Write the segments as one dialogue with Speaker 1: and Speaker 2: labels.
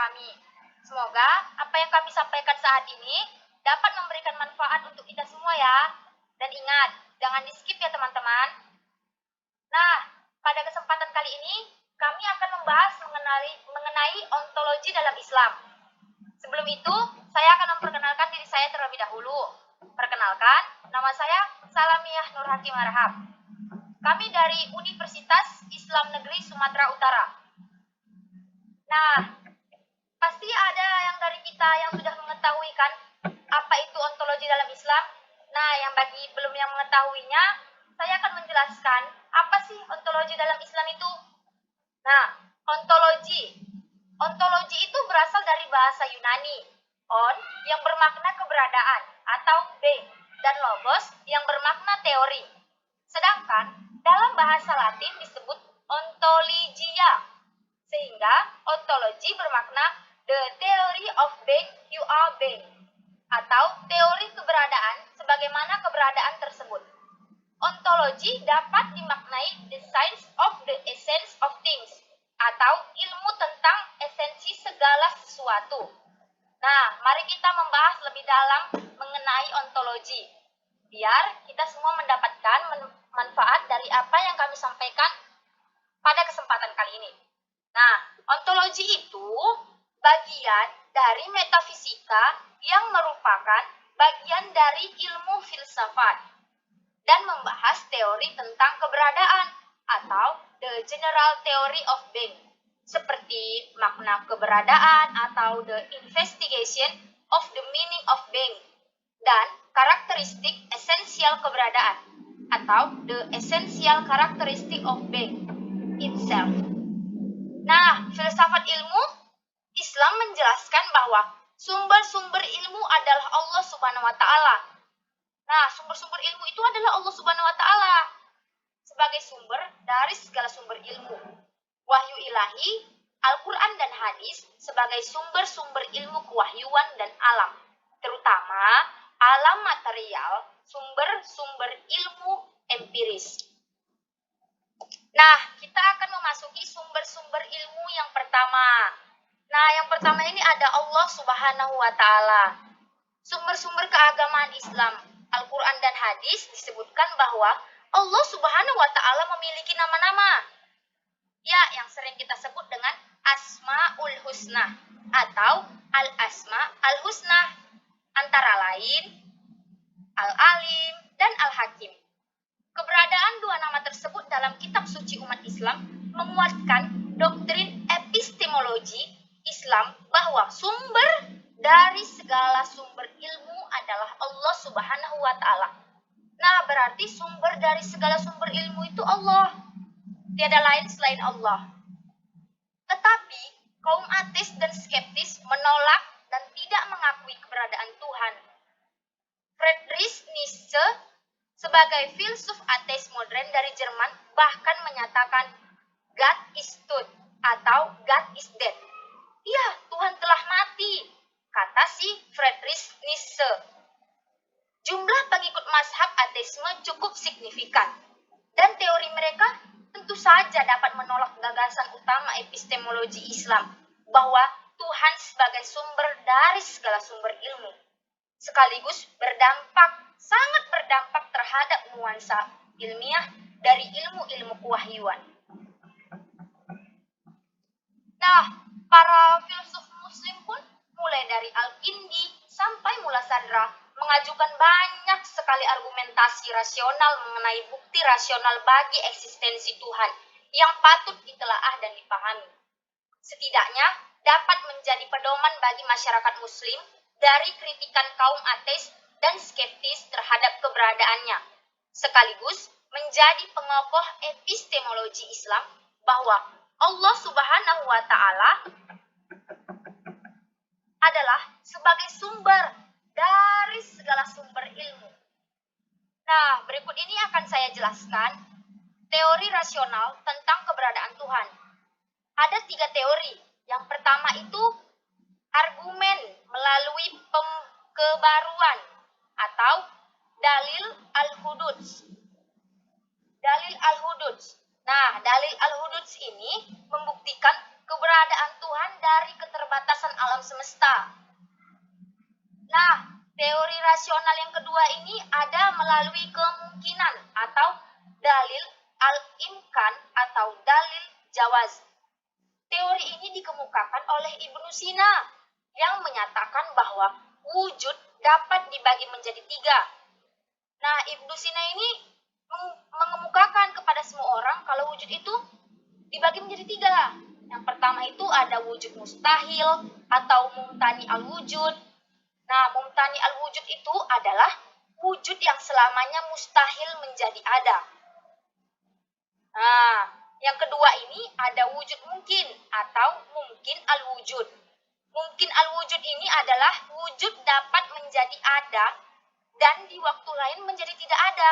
Speaker 1: kami. Semoga apa yang kami sampaikan saat ini dapat memberikan manfaat untuk kita semua ya. Dan ingat, jangan di-skip ya teman-teman. Nah, pada kesempatan kali ini kami akan membahas mengenai ontologi dalam Islam. Sebelum itu, saya akan memperkenalkan diri saya terlebih dahulu. Perkenalkan, nama saya Salamiah Nur Hakim Arham. Kami dari Universitas Islam Negeri Sumatera Utara. Nah, pasti ada yang dari kita yang sudah mengetahui kan apa itu ontologi dalam Islam. Nah, yang bagi belum yang mengetahuinya, saya akan menjelaskan apa sih ontologi dalam Islam itu. Nah, ontologi itu berasal dari bahasa Yunani, on yang bermakna keberadaan atau being, dan logos yang bermakna teori. Sedangkan dalam bahasa Latin disebut ontologia, sehingga ontologi bermakna the theory of being you are being, atau teori keberadaan sebagaimana keberadaan tersebut. Ontologi dapat dimaknai the science of the essence of things, atau ilmu tentang esensi segala sesuatu. Nah, mari kita membahas lebih dalam mengenai ontologi, biar kita semua mendapatkan manfaat dari apa yang kami sampaikan pada kesempatan kali ini. Nah, ontologi itu bagian dari metafisika yang merupakan bagian dari ilmu filsafat dan membahas teori tentang keberadaan atau the general theory of being, seperti makna keberadaan atau the investigation of the meaning of being, dan karakteristik esensial keberadaan atau the essential characteristic of being itself. Nah, filsafat ilmu Islam menjelaskan bahwa sumber-sumber ilmu adalah Allah Subhanahu wa Ta'ala. Nah, sumber-sumber ilmu itu adalah Allah Subhanahu wa Ta'ala sebagai sumber dari segala sumber ilmu. Wahyu ilahi, Al-Quran dan hadis sebagai sumber-sumber ilmu kewahyuan dan alam, terutama alam material, sumber-sumber ilmu empiris. Nah, kita akan memasuki sumber-sumber ilmu yang pertama. Nah, yang pertama ini ada Allah Subhanahu wa Ta'ala. Sumber-sumber keagamaan Islam, Al-Quran dan hadis disebutkan bahwa Allah Subhanahu wa Ta'ala memiliki nama-nama. Ya, yang sering kita sebut dengan Asma'ul Husna atau Al-Asma Al-Husna, antara lain Al-Alim dan Al-Hakim. Keberadaan dua nama tersebut dalam kitab suci umat Islam menguatkan doktrin epistemologi Islam bahwa sumber dari segala sumber ilmu adalah Allah Subhanahu wa Ta'ala. Nah, berarti sumber dari segala sumber ilmu itu Allah. Tiada lain selain Allah. Tetapi kaum ateis dan skeptis menolak dan tidak mengakui keberadaan Tuhan. Friedrich Nietzsche sebagai filsuf ateis modern dari Jerman bahkan menyatakan God is dead atau God is dead. Ya, Tuhan telah mati, kata si Friedrich Nietzsche. Jumlah pengikut mazhab ateisme cukup signifikan, dan teori mereka tentu saja dapat menolak gagasan utama epistemologi Islam, bahwa Tuhan sebagai sumber dari segala sumber ilmu, sekaligus sangat berdampak terhadap nuansa ilmiah dari ilmu-ilmu kewahyuan. Nah, para filsuf muslim pun mulai dari Al-Kindi sampai Mula Sadra mengajukan banyak sekali argumentasi rasional mengenai bukti rasional bagi eksistensi Tuhan yang patut ditelaah dan dipahami. Setidaknya dapat menjadi pedoman bagi masyarakat muslim dari kritikan kaum ateis dan skeptis terhadap keberadaannya, sekaligus menjadi pengokoh epistemologi Islam bahwa Allah Subhanahu wa Ta'ala adalah sebagai sumber dari segala sumber ilmu. Nah, berikut ini akan saya jelaskan teori rasional tentang keberadaan Tuhan. Ada 3 teori. Yang pertama itu argumen melalui kebaruan atau dalil al-hududs. Dalil al-hududs. Nah, dalil al-hududs ini membuktikan keberadaan Tuhan dari keterbatasan penjelasan alam semesta. Nah, teori rasional yang kedua ini ada melalui kemungkinan atau dalil al-imkan atau dalil jawaz. Teori ini dikemukakan oleh Ibnu Sina yang menyatakan bahwa wujud dapat dibagi menjadi tiga. Nah, Ibnu Sina ini mengemukakan kepada semua orang kalau wujud itu dibagi menjadi tiga. Yang pertama itu ada wujud mustahil atau mumtani al-wujud. Nah, mumtani al-wujud itu adalah wujud yang selamanya mustahil menjadi ada. Nah, yang kedua ini ada wujud mungkin atau mungkin al-wujud. Mungkin al-wujud ini adalah wujud dapat menjadi ada dan di waktu lain menjadi tidak ada.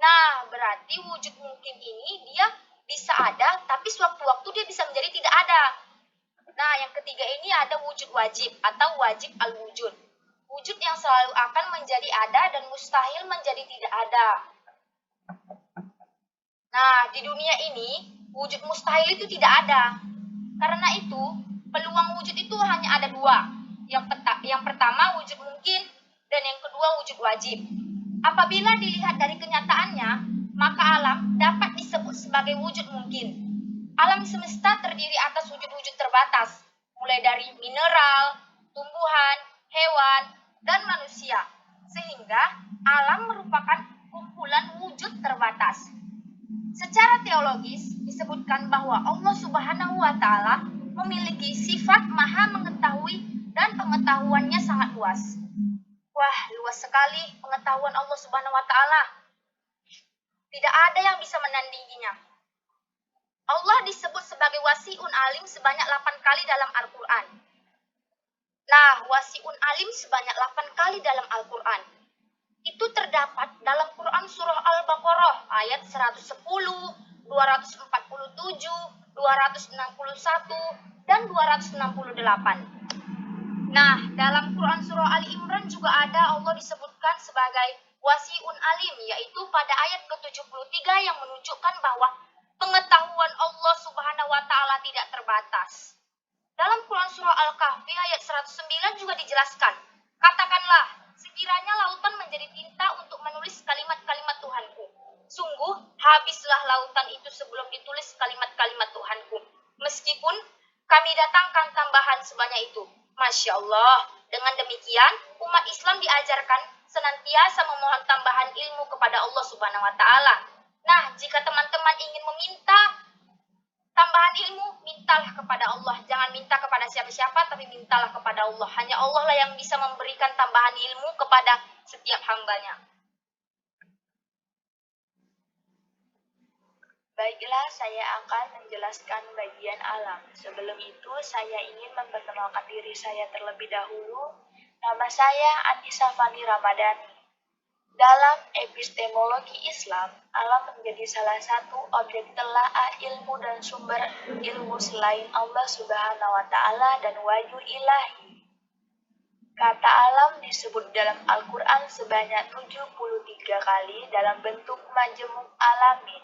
Speaker 1: Nah, berarti wujud mungkin ini dia bisa ada, tapi sewaktu-waktu dia bisa menjadi tidak ada. Nah, yang ketiga ini ada wujud wajib atau wajib al-wujud. Wujud yang selalu akan menjadi ada dan mustahil menjadi tidak ada. Nah, di dunia ini, wujud mustahil itu tidak ada. Karena itu, peluang wujud itu hanya ada dua. Yang pertama, wujud mungkin, dan yang kedua, wujud wajib. Apabila dilihat dari kenyataannya, maka alam dapat disebut sebagai wujud mungkin. Alam semesta terdiri atas wujud-wujud terbatas, mulai dari mineral, tumbuhan, hewan, dan manusia. Sehingga alam merupakan kumpulan wujud terbatas. Secara teologis disebutkan bahwa Allah Subhanahu wa Ta'ala memiliki sifat Maha Mengetahui dan pengetahuannya sangat luas. Wah, luas sekali pengetahuan Allah Subhanahu wa Ta'ala. Tidak ada yang bisa menandinginya. Allah disebut sebagai wasi'un alim sebanyak 8 kali dalam Al-Quran. Nah, wasi'un alim sebanyak 8 kali dalam Al-Quran. Itu terdapat dalam Quran surah Al-Baqarah ayat 110, 247, 261, dan 268. Nah, dalam Quran surah Ali Imran juga ada Allah disebutkan sebagai wasi'un alim, yaitu pada ayat ke-73 yang menunjukkan bahwa pengetahuan Allah Subhanahu wa Ta'ala tidak terbatas. Dalam Quran surah Al-Kahfi ayat 109 juga dijelaskan, katakanlah, sekiranya lautan menjadi tinta untuk menulis kalimat-kalimat Tuhanku. Sungguh, habislah lautan itu sebelum ditulis kalimat-kalimat Tuhanku. Meskipun kami datangkan tambahan sebanyak itu. Masya Allah, dengan demikian, umat Islam diajarkan senantiasa memohon tambahan ilmu kepada Allah Subhanahu wa Ta'ala. Nah, jika teman-teman ingin meminta tambahan ilmu, mintalah kepada Allah. Jangan minta kepada siapa-siapa, tapi mintalah kepada Allah. Hanya Allah lah yang bisa memberikan tambahan ilmu kepada setiap hambanya.
Speaker 2: Baiklah, saya akan menjelaskan bagian alam. Sebelum itu, saya ingin memperkenalkan diri saya terlebih dahulu. Nama saya Anissa Fani Ramadhani. Dalam epistemologi Islam, alam menjadi salah satu objek telaah ilmu dan sumber ilmu selain Allah Subhanahu wa Ta'ala dan wahyu ilahi. Kata alam disebut dalam Al-Quran sebanyak 73 kali dalam bentuk majemuk alamin.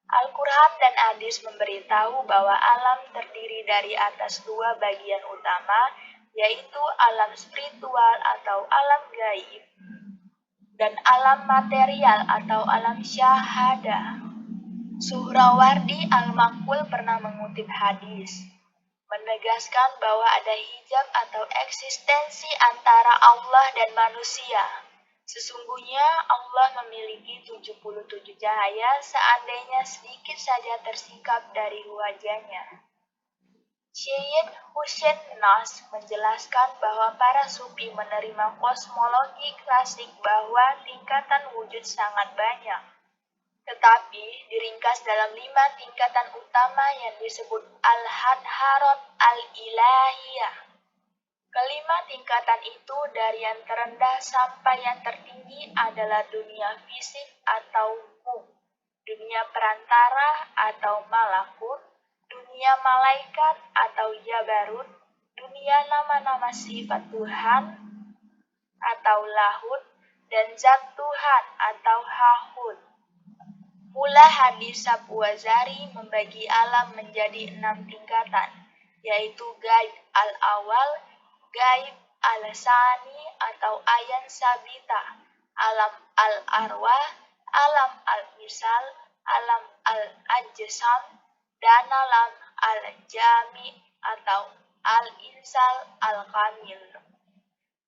Speaker 2: Al-Quran dan hadis memberitahu bahwa alam terdiri dari atas dua bagian utama, yaitu alam spiritual atau alam gaib, dan alam material atau alam syahadah. Suhrawardi Al-Maqbul pernah mengutip hadis, menegaskan bahwa ada hijab atau eksistensi antara Allah dan manusia. Sesungguhnya Allah memiliki 77 cahaya seandainya sedikit saja tersingkap dari wajahnya. Syed Hussein Nas menjelaskan bahwa para sufi menerima kosmologi klasik bahwa tingkatan wujud sangat banyak, tetapi diringkas dalam 5 tingkatan utama yang disebut Al-Hadharat Al-Ilahiyah. Kelima tingkatan itu dari yang terendah sampai yang tertinggi adalah dunia fisik atau ruh, dunia perantara atau malakut, dunia malaikat atau jabarut, dunia nama-nama sifat Tuhan atau lahut, dan zat Tuhan atau hahut. Mula hadis Sabwazari membagi alam menjadi 6 tingkatan. yaitu gaib al-awal, gaib al-sani atau ayan sabita, alam al-arwah, alam al-misal, alam al-ajsam, dan alam al-jami atau al-insal al-kamil.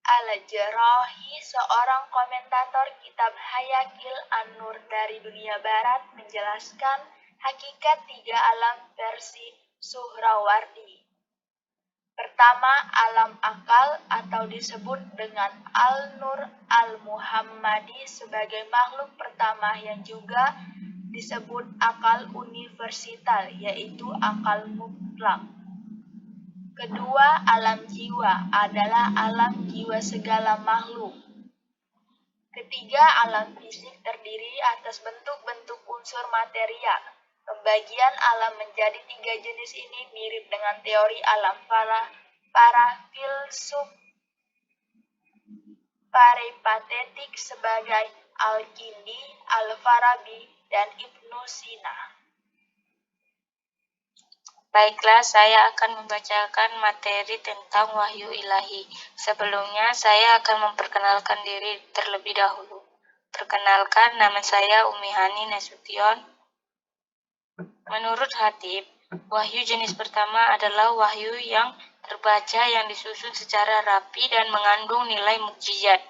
Speaker 2: Al-Jarahi, seorang komentator kitab Hayakil An-Nur dari dunia barat, menjelaskan hakikat tiga alam versi Suhrawardi. Pertama, alam akal atau disebut dengan Al-Nur Al-Muhammadi sebagai makhluk pertama yang juga disebut akal universital, yaitu akal mutlak. Kedua, alam jiwa adalah alam jiwa segala makhluk. Ketiga, alam fisik terdiri atas bentuk-bentuk unsur material. Pembagian alam menjadi tiga jenis ini mirip dengan teori alam para filsuf peripatetik sebagai Al-Kindi, Al-Farabi, dan Ibnu Sina.
Speaker 3: Baiklah, saya akan membacakan materi tentang wahyu ilahi. Sebelumnya, saya akan memperkenalkan diri terlebih dahulu. Perkenalkan, nama saya Umi Hani Nasution. Menurut Hatib, wahyu jenis pertama adalah wahyu yang terbaca yang disusun secara rapi dan mengandung nilai mukjizat.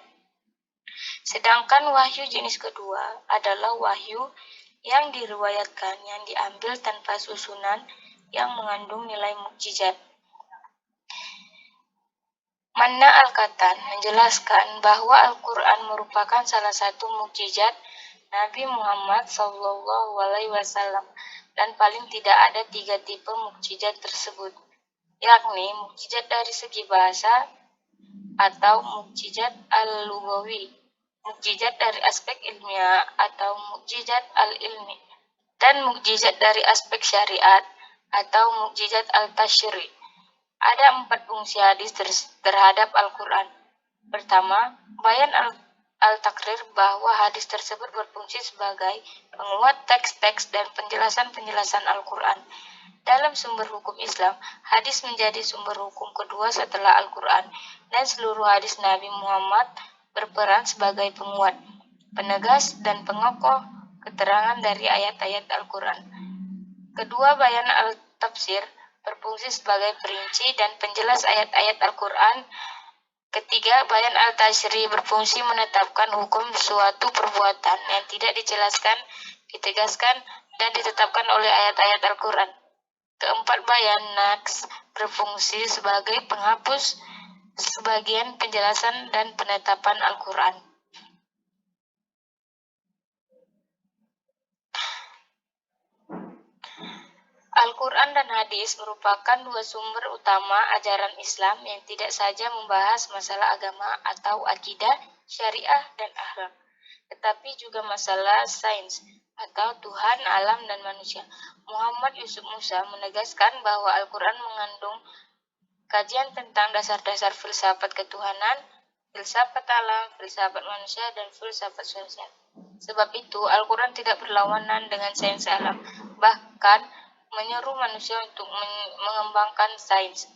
Speaker 3: Sedangkan wahyu jenis kedua adalah wahyu yang diriwayatkan yang diambil tanpa susunan yang mengandung nilai mukjizat. Manna Al-Katan menjelaskan bahwa Al-Quran merupakan salah satu mukjizat Nabi Muhammad SAW dan paling tidak ada 3 tipe mukjizat tersebut, yakni mukjizat dari segi bahasa atau mukjizat al-lughawi, mukjizat dari aspek ilmiah atau mukjizat al-ilmi, dan mukjizat dari aspek syariat atau mukjizat al-tashri'. Ada 4 fungsi hadis terhadap Al-Quran. Pertama, bayan al-takrir bahwa hadis tersebut berfungsi sebagai penguat teks-teks dan penjelasan-penjelasan Al-Quran. Dalam sumber hukum Islam, hadis menjadi sumber hukum kedua setelah Al-Quran, dan seluruh hadis Nabi Muhammad berperan sebagai penguat, penegas, dan pengokoh keterangan dari ayat-ayat Al-Quran. Kedua, bayan al-tafsir berfungsi sebagai perinci dan penjelas ayat-ayat Al-Quran. Ketiga, bayan al-tashri berfungsi menetapkan hukum suatu perbuatan yang tidak dijelaskan, ditegaskan, dan ditetapkan oleh ayat-ayat Al-Quran. Keempat, bayan naqs berfungsi sebagai penghapus sebagian penjelasan dan penetapan Al-Quran. Al-Quran dan hadis merupakan 2 sumber utama ajaran Islam yang tidak saja membahas masalah agama atau akidah, syariah, dan akhlak, tetapi juga masalah sains atau Tuhan, alam, dan manusia. Muhammad Yusuf Musa menegaskan bahwa Al-Quran mengandung kajian tentang dasar-dasar filsafat ketuhanan, filsafat alam, filsafat manusia, dan filsafat sosial. Sebab itu, Al-Quran tidak berlawanan dengan sains alam, bahkan menyeru manusia untuk mengembangkan sains.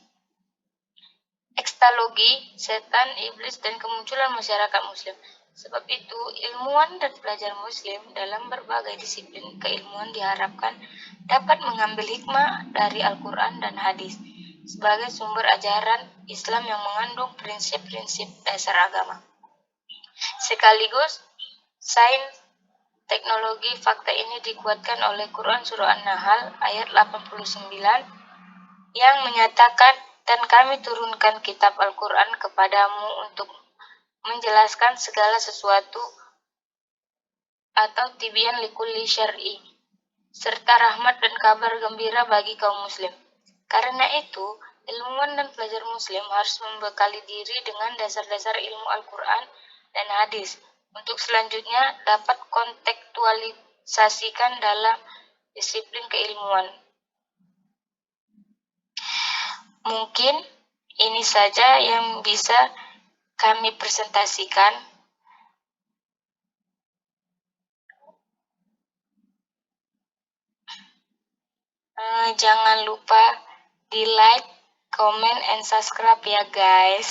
Speaker 3: Ekstalogi, setan, iblis, dan kemunculan masyarakat muslim. Sebab itu, ilmuwan dan pelajar muslim dalam berbagai disiplin keilmuan diharapkan dapat mengambil hikmah dari Al-Quran dan hadis sebagai sumber ajaran Islam yang mengandung prinsip-prinsip dasar agama. Sekaligus, sains, teknologi, fakta ini dikuatkan oleh Quran Surah An-Nahl ayat 89 yang menyatakan, dan kami turunkan kitab Al-Quran kepadamu untuk menjelaskan segala sesuatu atau tibyan likulli syar'i, serta rahmat dan kabar gembira bagi kaum muslim. Karena itu, ilmuwan dan pelajar muslim harus membekali diri dengan dasar-dasar ilmu Al-Quran dan hadis untuk selanjutnya dapat kontekstualisasikan dalam disiplin keilmuan. Mungkin ini saja yang bisa kami presentasikan. Jangan lupa di like, comment, and subscribe ya guys.